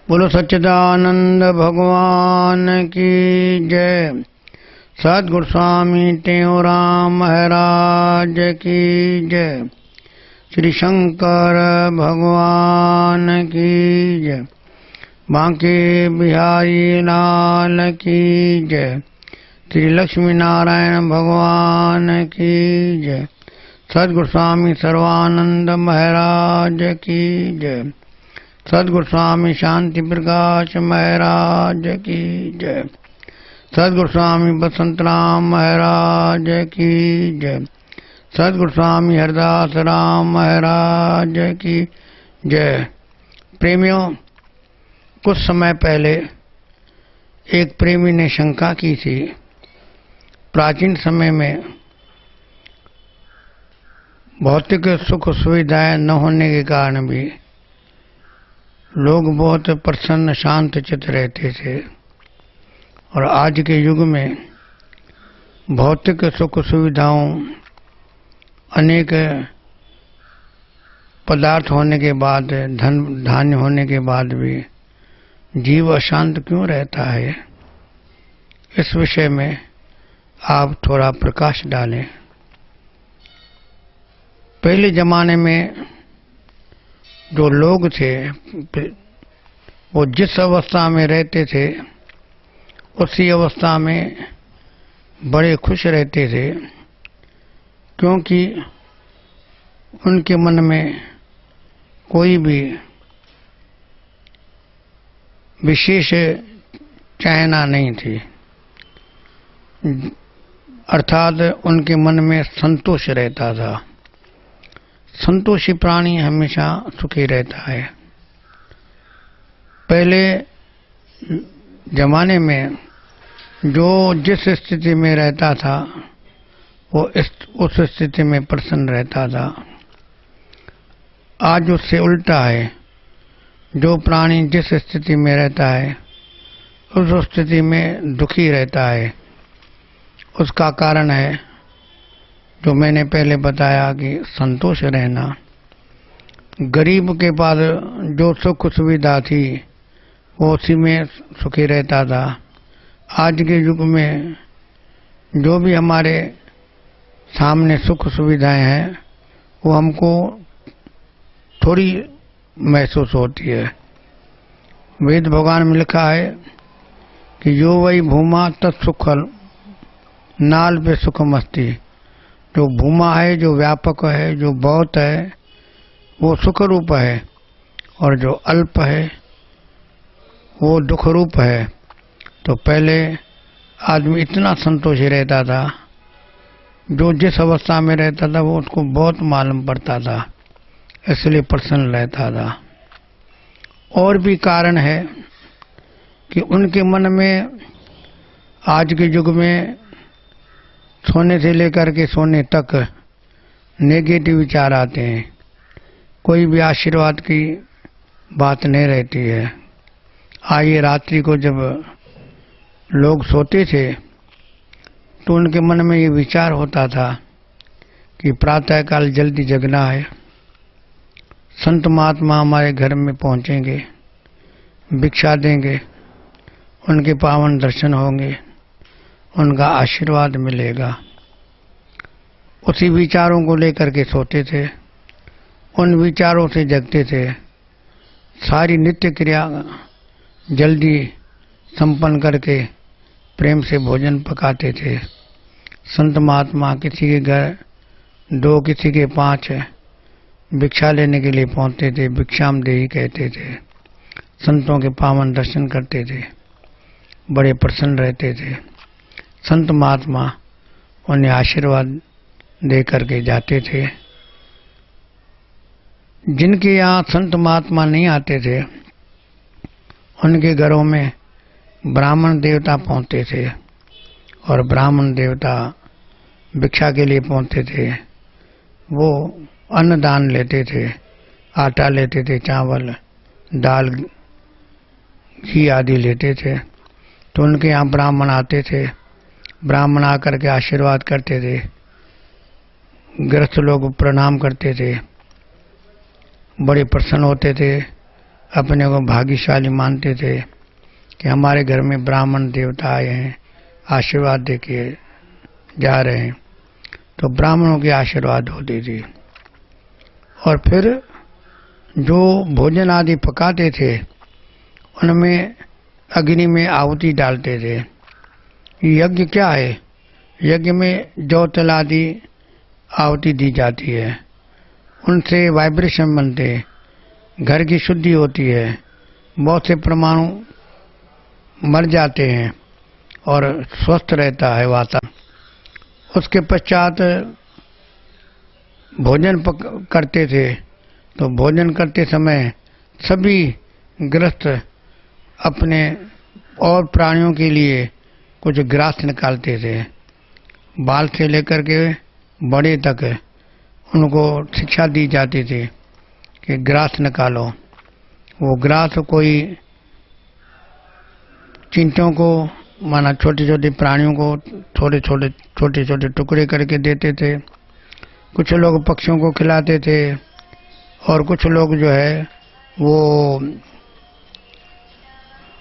बोलो सच्चिदानंद भगवान की जय। सद्गुरु स्वामी टेऊराम महाराज की जय। श्री शंकर भगवान की जय। बांके बिहारी लाल की जय। श्री लक्ष्मी नारायण भगवान की जय। सद्गुरु स्वामी सर्वानंद महाराज की जय। सद्गुरु स्वामी शांति प्रकाश महाराज की जय। सद्गुरु स्वामी बसंतराम महाराज की जय। सद्गुरु स्वामी हरदास राम महाराज की जय। प्रेमियों, कुछ समय पहले एक प्रेमी ने शंका की थी, प्राचीन समय में भौतिक सुख सुविधाएं न होने के कारण भी लोग बहुत प्रसन्न शांत चित्त रहते थे, और आज के युग में भौतिक सुख सुविधाओं, अनेक पदार्थ होने के बाद, धन धान्य होने के बाद भी जीव अशांत क्यों रहता है? इस विषय में आप थोड़ा प्रकाश डालें। पहले जमाने में जो लोग थे वो जिस अवस्था में रहते थे उसी अवस्था में बड़े खुश रहते थे, क्योंकि उनके मन में कोई भी विशेष चाहना नहीं थी, अर्थात उनके मन में संतोष रहता था। संतोषी प्राणी हमेशा सुखी रहता है। पहले जमाने में जो जिस स्थिति में रहता था वो उस स्थिति में प्रसन्न रहता था। आज उससे उल्टा है, जो प्राणी जिस स्थिति में रहता है उस स्थिति में दुखी रहता है। उसका कारण है जो मैंने पहले बताया कि संतोष रहना। गरीब के पास जो सुख सुविधा थी वो उसी में सुखी रहता था। आज के युग में जो भी हमारे सामने सुख सुविधाएं हैं वो हमको थोड़ी महसूस होती है। वेद भगवान में लिखा है कि यो वही भूमा तत्सुखल नाल पे सुख मस्ती। जो भूमा है, जो व्यापक है, जो बहुत है, वो सुख रूप है, और जो अल्प है वो दुख रूप है। तो पहले आदमी इतना संतोषी रहता था, जो जिस अवस्था में रहता था वो उसको बहुत मालूम पड़ता था, इसलिए प्रसन्न रहता था। और भी कारण है कि उनके मन में आज के युग में सोने से लेकर के सोने तक नेगेटिव विचार आते हैं। कोई भी आशीर्वाद की बात नहीं रहती है। आइए, रात्रि को जब लोग सोते थे तो उनके मन में ये विचार होता था कि प्रातःकाल जल्दी जगना है, संत महात्मा हमारे घर में पहुंचेंगे, भिक्षा देंगे, उनके पावन दर्शन होंगे, उनका आशीर्वाद मिलेगा। उसी विचारों को लेकर के सोते थे, उन विचारों से जगते थे। सारी नित्य क्रिया जल्दी संपन्न करके प्रेम से भोजन पकाते थे। संत महात्मा किसी के घर 2, किसी के 5 भिक्षा लेने के लिए पहुंचते थे, भिक्षाम देहि कहते थे। संतों के पावन दर्शन करते थे, बड़े प्रसन्न रहते थे। संत महात्मा उन्हें आशीर्वाद दे करके जाते थे। जिनके यहाँ संत महात्मा नहीं आते थे उनके घरों में ब्राह्मण देवता पहुंचते थे, और ब्राह्मण देवता भिक्षा के लिए पहुंचते थे। वो अन्नदान लेते थे, आटा लेते थे, चावल, दाल, घी आदि लेते थे। तो उनके यहाँ ब्राह्मण आते थे, ब्राह्मण आकर के आशीर्वाद करते थे। गृहस्थ लोग प्रणाम करते थे, बड़े प्रसन्न होते थे। अपने को भाग्यशाली मानते थे कि हमारे घर में ब्राह्मण देवता आए हैं, आशीर्वाद देके जा रहे हैं। तो ब्राह्मणों की आशीर्वाद होती थी। और फिर जो भोजन आदि पकाते थे उनमें अग्नि में आहुति डालते थे। यज्ञ क्या है? यज्ञ में जौ तिल आदि आहुति दी जाती है, उनसे वाइब्रेशन बनते, घर की शुद्धि होती है, बहुत से परमाणु मर जाते हैं और स्वस्थ रहता है वातावरण। उसके पश्चात भोजन करते थे, तो भोजन करते समय सभी गृहस्थ अपने और प्राणियों के लिए कुछ ग्रास निकालते थे। बाल से लेकर के बड़े तक उनको शिक्षा दी जाती थी कि ग्रास निकालो। वो ग्रास कोई चींटियों को, माना छोटे छोटे प्राणियों को छोटे छोटे टुकड़े करके देते थे। कुछ लोग पक्षियों को खिलाते थे और कुछ लोग जो है वो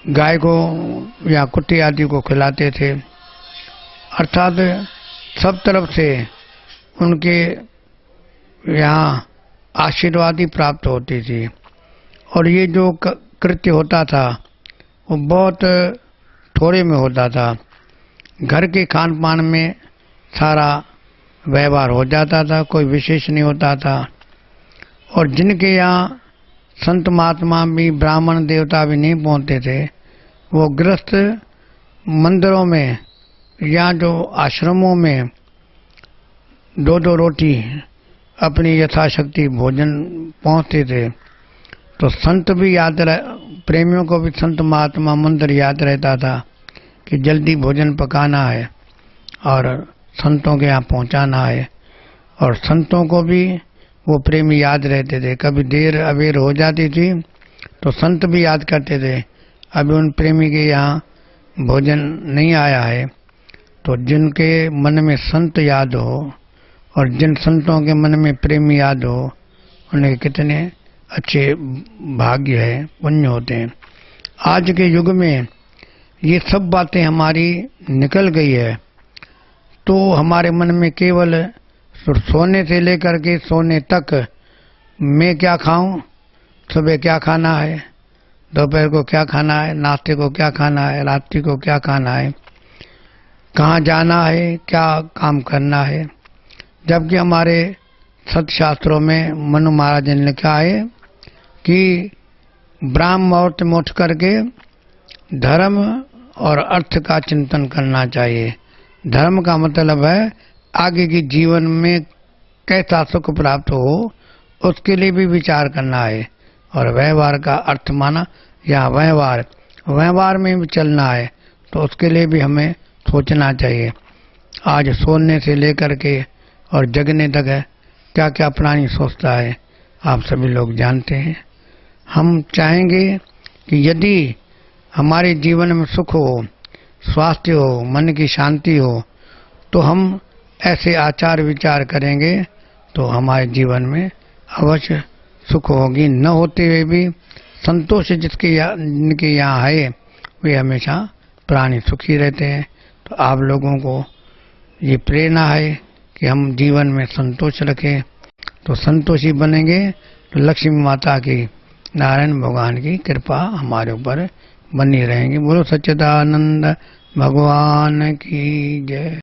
गाय को या कुत्ते आदि को खिलाते थे। अर्थात सब तरफ से उनके यहाँ आशीर्वाद ही प्राप्त होती थी। और ये जो कृत्य होता था वो बहुत थोड़े में होता था। घर के खान पान में सारा व्यवहार हो जाता था, कोई विशेष नहीं होता था। और जिनके यहाँ संत महात्मा भी, ब्राह्मण देवता भी नहीं पहुँचते थे, वो गृहस्थ मंदिरों में या जो आश्रमों में दो दो रोटी अपनी यथाशक्ति भोजन पहुँचते थे। तो संत भी याद प्रेमियों को भी संत महात्मा मंदिर याद रहता था कि जल्दी भोजन पकाना है और संतों के यहाँ पहुँचाना है। और संतों को भी वो प्रेमी याद रहते थे। कभी देर अबेर हो जाती थी तो संत भी याद करते थे अभी उन प्रेमी के यहाँ भोजन नहीं आया है। तो जिनके मन में संत याद हो और जिन संतों के मन में प्रेमी याद हो, उन्हें कितने अच्छे भाग्य है, पुण्य होते हैं। आज के युग में ये सब बातें हमारी निकल गई है, तो हमारे मन में केवल सोने से लेकर के सोने तक मैं क्या खाऊं, सुबह क्या खाना है, दोपहर को क्या खाना है, नाश्ते को क्या खाना है, रात्रि को क्या खाना है, कहाँ जाना है, क्या काम करना है। जबकि हमारे सतशास्त्रों में मनु महाराज ने लिखा है कि ब्राह्म मुहूर्त में उठ करके धर्म और अर्थ का चिंतन करना चाहिए। धर्म का मतलब है आगे के जीवन में कैसा सुख प्राप्त हो, उसके लिए भी विचार करना है। और व्यवहार का अर्थ माना या व्यवहार में भी चलना है, तो उसके लिए भी हमें सोचना चाहिए। आज सोने से लेकर के और जगने तक है क्या क्या प्राणी सोचता है, आप सभी लोग जानते हैं। हम चाहेंगे कि यदि हमारे जीवन में सुख हो, स्वास्थ्य हो, मन की शांति हो, तो हम ऐसे आचार विचार करेंगे तो हमारे जीवन में अवश्य सुख होगी। न होते हुए भी संतोष जिनके यहाँ है वे हमेशा प्राणी सुखी रहते हैं। तो आप लोगों को ये प्रेरणा है कि हम जीवन में संतोष रखें, तो संतोषी बनेंगे तो लक्ष्मी माता की, नारायण भगवान की कृपा हमारे ऊपर बनी रहेंगी। बोलो सच्चिदानंद भगवान की जय।